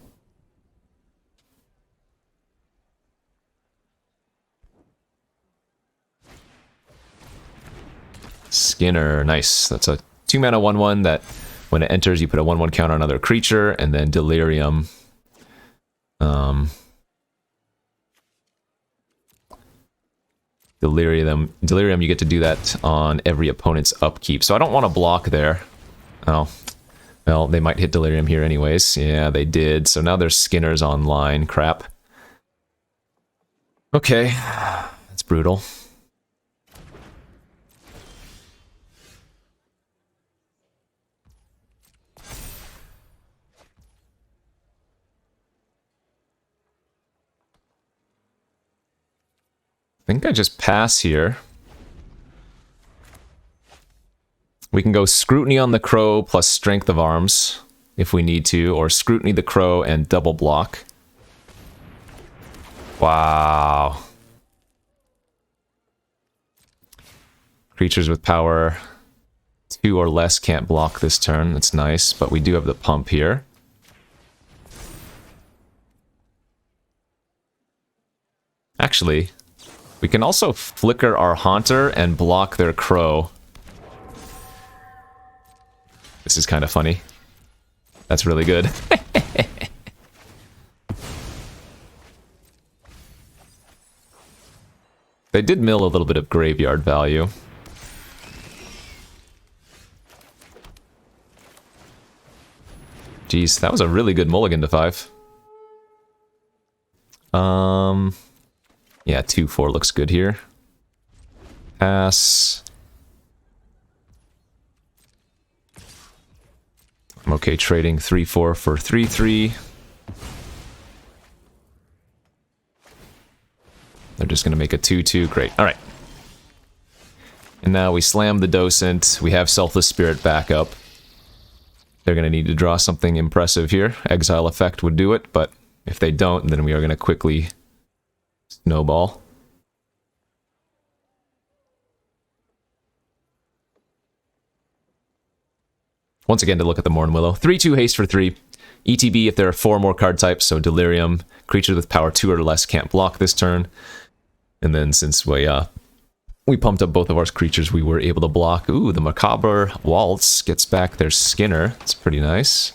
Skinner, nice. That's a 2-mana 1/1 that when it enters, you put a 1/1 counter on another creature, and then Delirium. Delirium, you get to do that on every opponent's upkeep. So I don't want to block there. Oh. Well, they might hit Delirium here anyways. Yeah, they did. So now there's Skinner's online. Crap. Okay. That's brutal. think I just pass here. We can go Scrutiny on the Crow plus Strength of Arms if we need to, or Scrutiny the Crow and double block. Wow. Creatures with power 2 or less can't block this turn. That's nice, but we do have the pump here. Actually, we can also flicker our Haunter and block their Crow. This is kind of funny. That's really good. They did mill a little bit of graveyard value. Jeez, that was a really good mulligan to 5. Yeah, 2-4 looks good here. Pass. I'm okay trading 3-4 for 3-3. They're just going to make a 2-2. Great. All right. And now we slam the Docent. We have Selfless Spirit back up. They're going to need to draw something impressive here. Exile effect would do it, but if they don't, then we are going to quickly snowball. Once again, to look at the Morn Willow. 3-2 haste for 3. ETB if there are 4 more card types, so Delirium. Creatures with power 2 or less can't block this turn. And then since we pumped up both of our creatures, we were able to block. Ooh, the Macabre Waltz gets back their Skinner. That's pretty nice.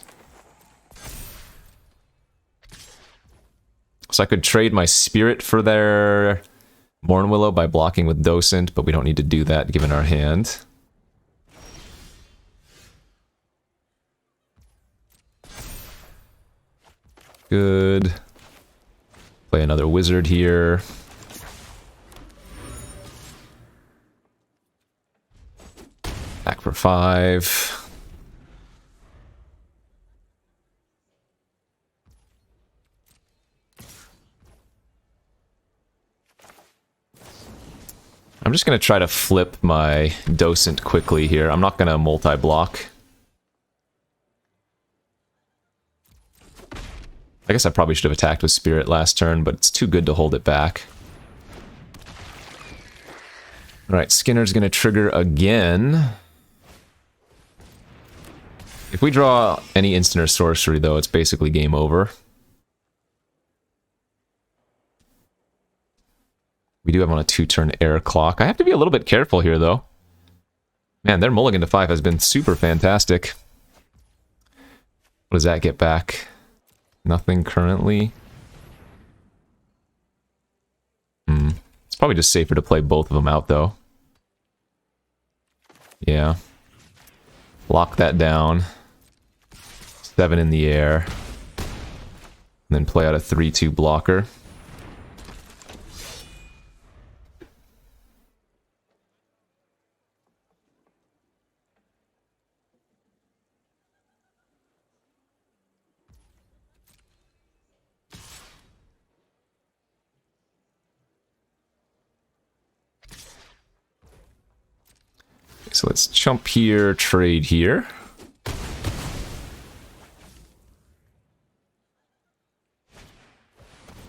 So I could trade my Spirit for their Morn Willow by blocking with Docent, but we don't need to do that given our hand. Good. Play another Wizard here. Back for 5. I'm just going to try to flip my Docent quickly here. I'm not going to multi-block. I guess I probably should have attacked with Spirit last turn, but it's too good to hold it back. Alright, Skinner's going to trigger again. If we draw any instant or sorcery, though, it's basically game over. We do have on a 2-turn air clock. I have to be a little bit careful here, though. Man, their mulligan to 5 has been super fantastic. What does that get back? Nothing currently. It's probably just safer to play both of them out, though. Yeah. Lock that down. 7 in the air. And then play out a 3-2 blocker. So let's jump here, trade here.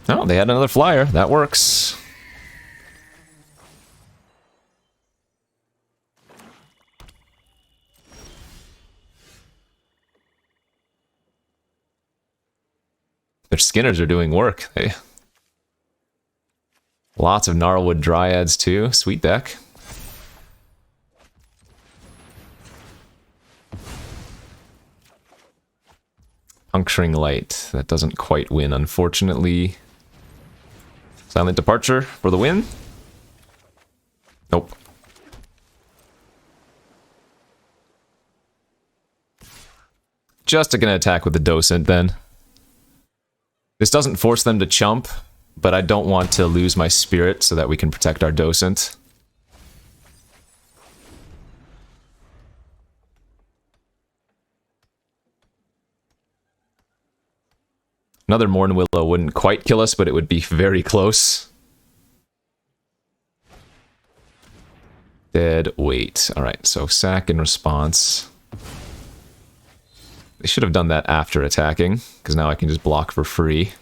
Oh, they had another flyer. That works. Their Skinners are doing work. Lots of Gnarlwood Dryads too. Sweet deck. Puncturing Light. That doesn't quite win, unfortunately. Silent Departure for the win. Nope. Just gonna attack with the Docent then. This doesn't force them to chump, but I don't want to lose my Spirit so that we can protect our Docent. Another Morn Willow wouldn't quite kill us, but it would be very close. Dead weight. Alright, so sack in response. They should have done that after attacking, because now I can just block for free.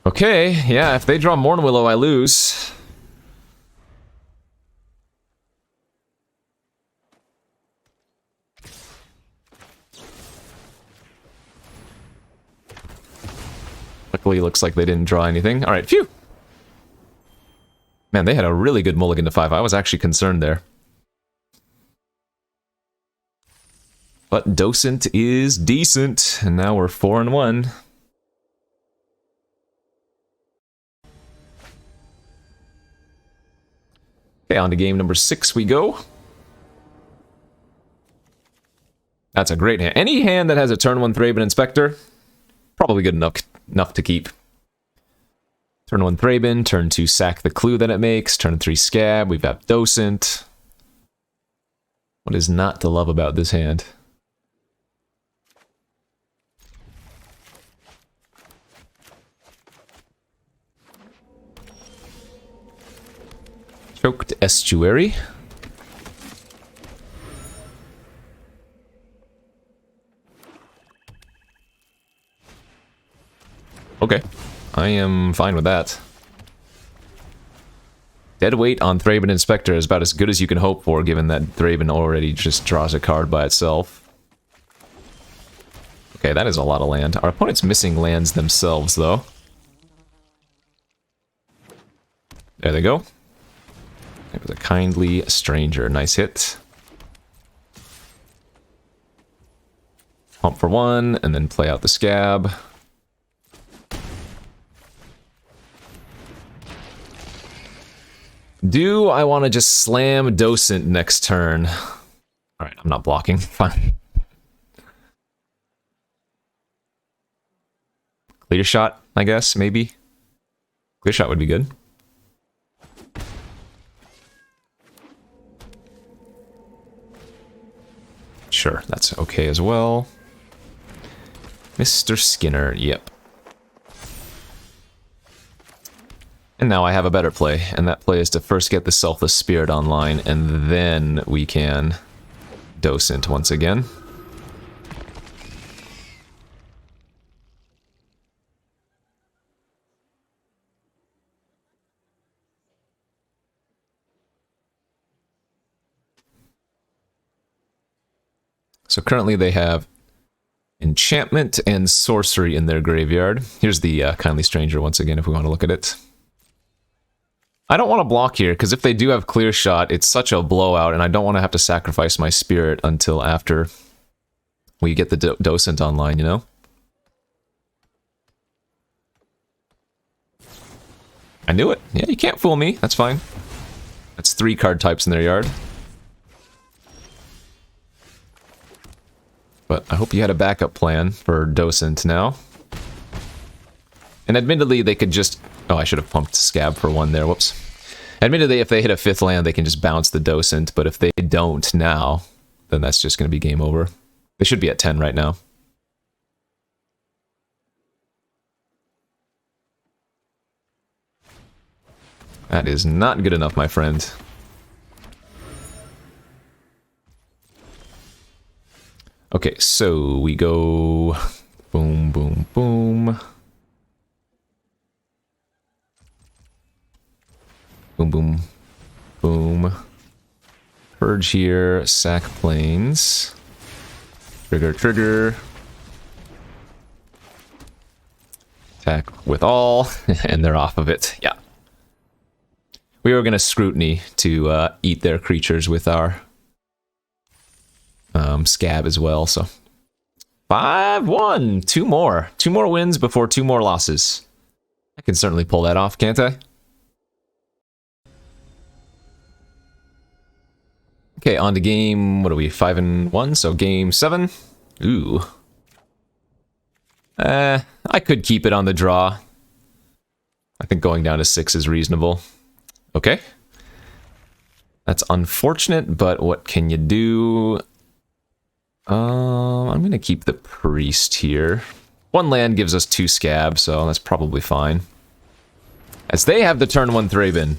Okay, yeah, if they draw Morn Willow, I lose. Luckily, looks like they didn't draw anything. Alright, phew! Man, they had a really good mulligan to 5. I was actually concerned there. But Docent is decent, and now we're 4-1. Okay, on to game number 6 we go. That's a great hand. Any hand that has a turn 1 Thraben Inspector, probably good enough to keep. Turn 1 Thraben, turn 2 sack the clue that it makes, turn 3 Scab, we've got Docent. What is not to love about this hand? Choked Estuary. Okay, I am fine with that. Dead weight on Thraben Inspector is about as good as you can hope for, given that Thraben already just draws a card by itself. Okay, that is a lot of land. Our opponent's missing lands themselves, though. There they go. It was a Kindly Stranger. Nice hit. Pump for 1, and then play out the Scab. Do I want to just slam Docent next turn? Alright, I'm not blocking. Fine. Clear shot, I guess, maybe? Clear shot would be good. Sure, that's okay as well. Mr. Skinner, yep. And now I have a better play, and that play is to first get the Selfless Spirit online, and then we can Docent once again. So currently they have Enchantment and Sorcery in their graveyard. Here's the Kindly Stranger once again if we want to look at it. I don't want to block here, because if they do have Clear Shot, it's such a blowout, and I don't want to have to sacrifice my Spirit until after we get the Docent online, you know? I knew it. Yeah, you can't fool me. That's fine. That's 3 card types in their yard. But I hope you had a backup plan for Docent now. And admittedly, they could just... Oh, I should have pumped Scab for 1 there. Whoops. Admittedly, if they hit a 5th land, they can just bounce the Docent. But if they don't now, then that's just going to be game over. They should be at 10 right now. That is not good enough, my friend. Okay, so we go... Boom, boom, boom. Boom, boom, boom. Purge here, sack planes. Trigger, trigger. Attack with all, and they're off of it. Yeah. We were going to Scrutiny to eat their creatures with our Scab as well, so... 5-1! 2 more. 2 more wins before 2 more losses. I can certainly pull that off, can't I? Okay, on to game, what are we, 5-1, so game 7. Ooh. I could keep it on the draw. I think going down to 6 is reasonable. Okay. That's unfortunate, but what can you do? I'm gonna keep the priest here. One land gives us 2 scabs, so that's probably fine. As they have the turn 1 Thraben.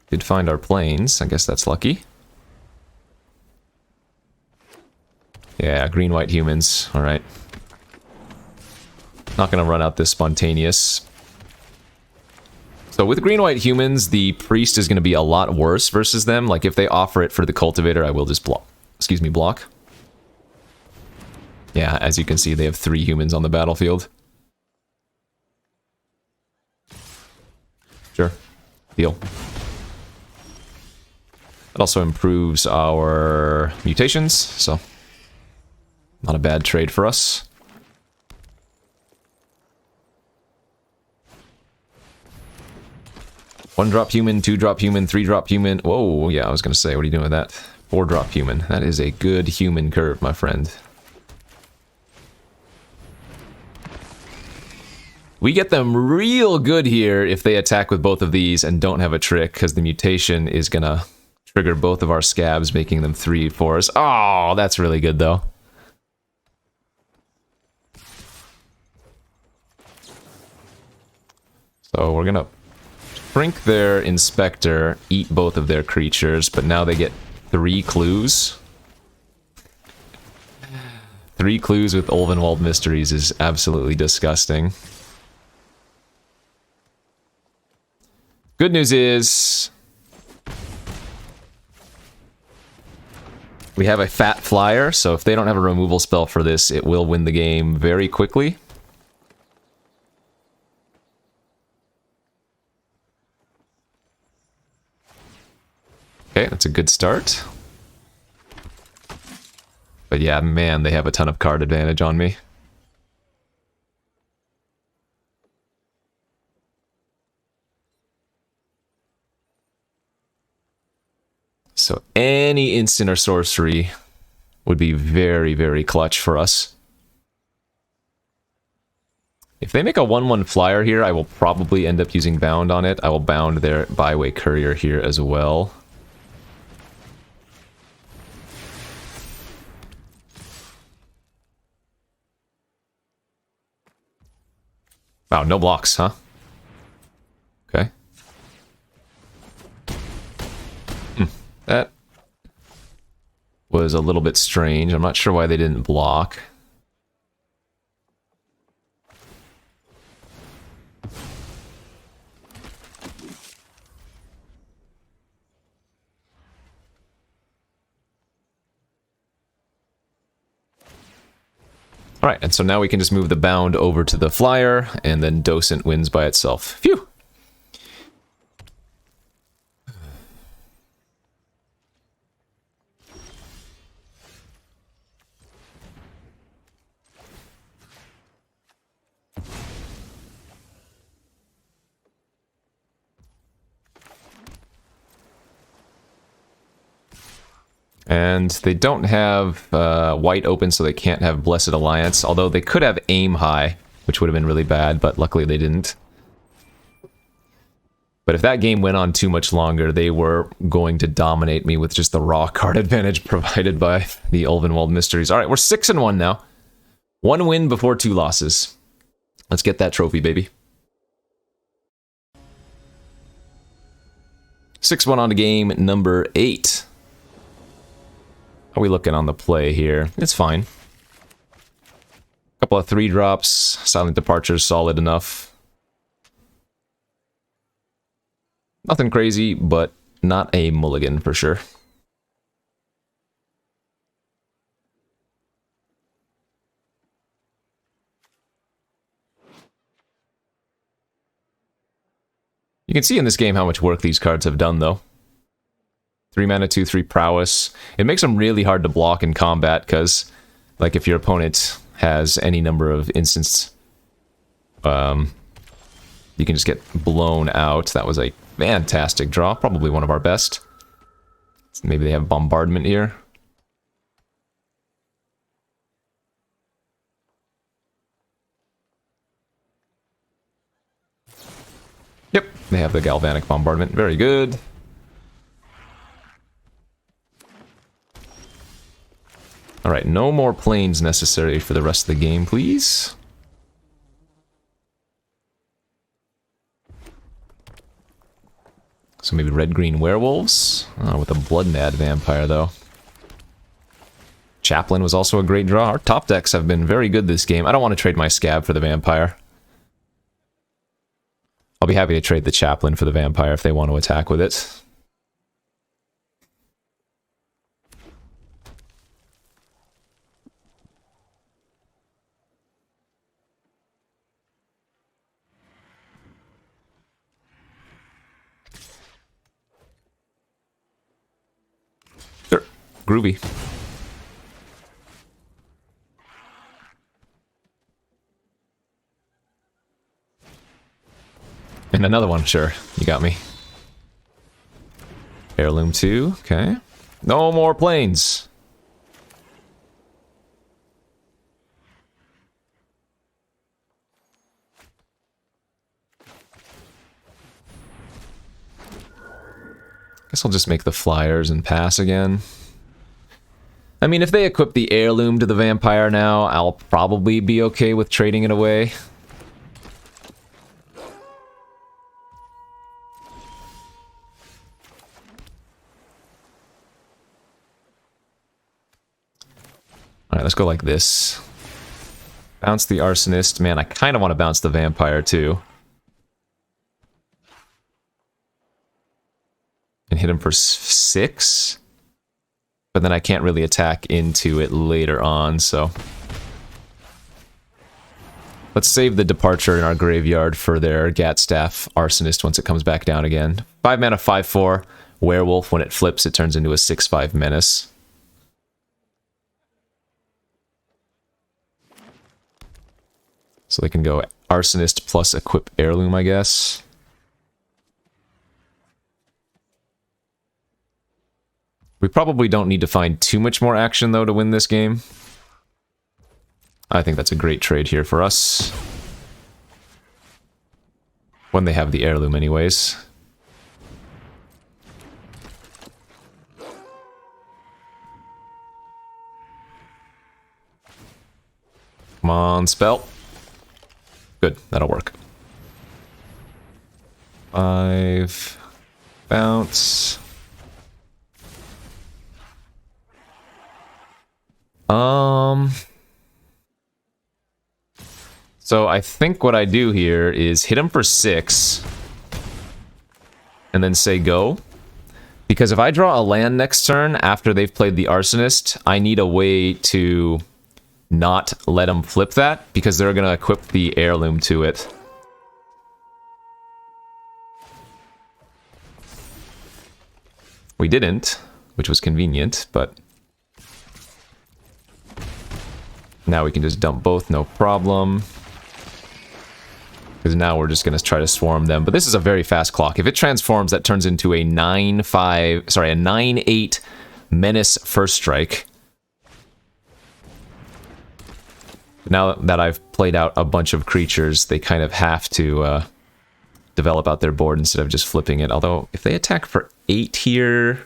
Did find our planes. I guess that's lucky. Yeah, green-white humans. Alright. Not gonna run out this spontaneous. So with green-white humans, the priest is gonna be a lot worse versus them. Like, if they offer it for the cultivator, I will just block. Excuse me, block. Yeah, as you can see, they have 3 humans on the battlefield. Sure. Deal. It also improves our mutations, so not a bad trade for us. One drop human, 2 drop human, 3 drop human. Whoa, yeah, I was gonna say, what are you doing with that? 4 drop human. That is a good human curve, my friend. We get them real good here if they attack with both of these and don't have a trick, because the mutation is gonna trigger both of our scabs, making them 3/4s. Oh, that's really good, though. So we're gonna shrink their inspector, eat both of their creatures, but now they get 3 clues. 3 clues with Ulvenwald Mysteries is absolutely disgusting. Good news is we have a fat flyer, so if they don't have a removal spell for this, it will win the game very quickly. Okay, that's a good start. But yeah, man, they have a ton of card advantage on me. So any instant or sorcery would be very, very clutch for us. If they make a 1/1 flyer here, I will probably end up using Bound on it. I will Bound their Byway Courier here as well. Wow, no blocks, huh? Okay. That was a little bit strange. I'm not sure why they didn't block. Alright, and so now we can just move the Bound over to the flyer, and then Docent wins by itself. Phew! And they don't have white open, so they can't have Blessed Alliance, although they could have Aim High, which would have been really bad, but luckily they didn't. But if that game went on too much longer, they were going to dominate me with just the raw card advantage provided by the Ulvenwald Mysteries. Alright, we're 6-1 now. 1 win before 2 losses. Let's get that trophy, baby. 6-1 on to game number 8. How are we looking on the play here? It's fine. Couple of 3 drops. Silent Departure's solid enough. Nothing crazy, but not a mulligan for sure. You can see in this game how much work these cards have done, though. 3 mana, 2/3 prowess. It makes them really hard to block in combat, because, like, if your opponent has any number of instants, you can just get blown out. That was a fantastic draw, probably one of our best. Maybe they have bombardment here. Yep, they have the galvanic bombardment. Very good. Alright, no more planes necessary for the rest of the game, please. So maybe red-green werewolves? With a blood-mad vampire, though. Chaplain was also a great draw. Our top decks have been very good this game. I don't want to trade my scab for the vampire. I'll be happy to trade the chaplain for the vampire if they want to attack with it. Sure. Groovy. And another one, sure. You got me. Heirloom 2, okay. No more planes. Guess I'll just make the flyers and pass again. I mean, if they equip the heirloom to the vampire now, I'll probably be okay with trading it away. Alright, let's go like this. Bounce the arsonist. Man, I kind of want to bounce the vampire too. And hit him for 6. But then I can't really attack into it later on, so... Let's save the departure in our graveyard for their Gatstaff arsonist once it comes back down again. 5 mana, 5/4. Werewolf, when it flips, it turns into a 6/5 menace. So they can go arsonist plus equip heirloom, I guess. We probably don't need to find too much more action, though, to win this game. I think that's a great trade here for us. When they have the heirloom, anyways. Come on, spell. Good, that'll work. 5. Bounce. So I think what I do here is hit him for 6. And then say go. Because if I draw a land next turn after they've played the arsonist, I need a way to not let them flip that, because they're going to equip the heirloom to it. We didn't, which was convenient, but... Now we can just dump both, no problem. Because now we're just going to try to swarm them. But this is a very fast clock. If it transforms, that turns into a 9/8 menace first strike. Now that I've played out a bunch of creatures, they kind of have to develop out their board instead of just flipping it. Although, if they attack for 8 here...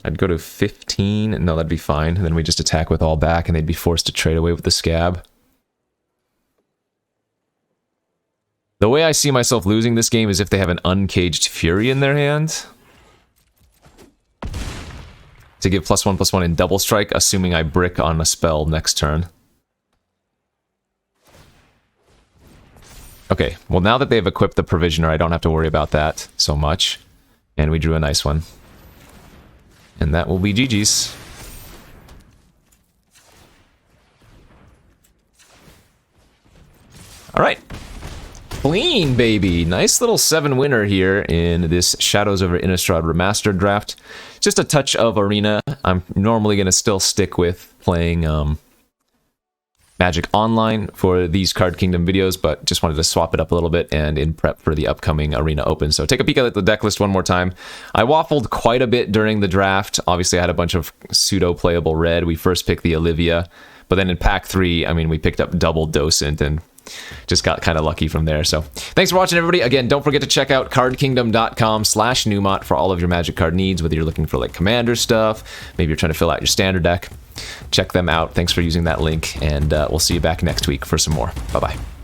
I'd go to 15. No, that'd be fine. And then we just attack with all back, and they'd be forced to trade away with the scab. The way I see myself losing this game is if they have an Uncaged Fury in their hand. To give +1/+1 in double strike, assuming I brick on a spell next turn. Okay, well now that they've equipped the Provisioner, I don't have to worry about that so much. And we drew a nice one. And that will be GG's. Alright. Clean, baby! Nice little 7-winner here in this Shadows Over Innistrad Remastered draft. Just a touch of Arena. I'm normally going to still stick with playing Magic Online for these Card Kingdom videos, but just wanted to swap it up a little bit and in prep for the upcoming Arena Open. So take a peek at the deck list one more time. I waffled quite a bit during the draft. Obviously, I had a bunch of pseudo-playable red. We first picked the Olivia, but then in pack 3, I mean, we picked up double Docent, and just got kind of lucky from there. So thanks for watching, everybody. Again, don't forget to check out cardkingdom.com/Numot for all of your Magic card needs, whether you're looking for like commander stuff, maybe you're trying to fill out your standard deck. Check them out. Thanks for using that link, and we'll see you back next week for some more. Bye-bye.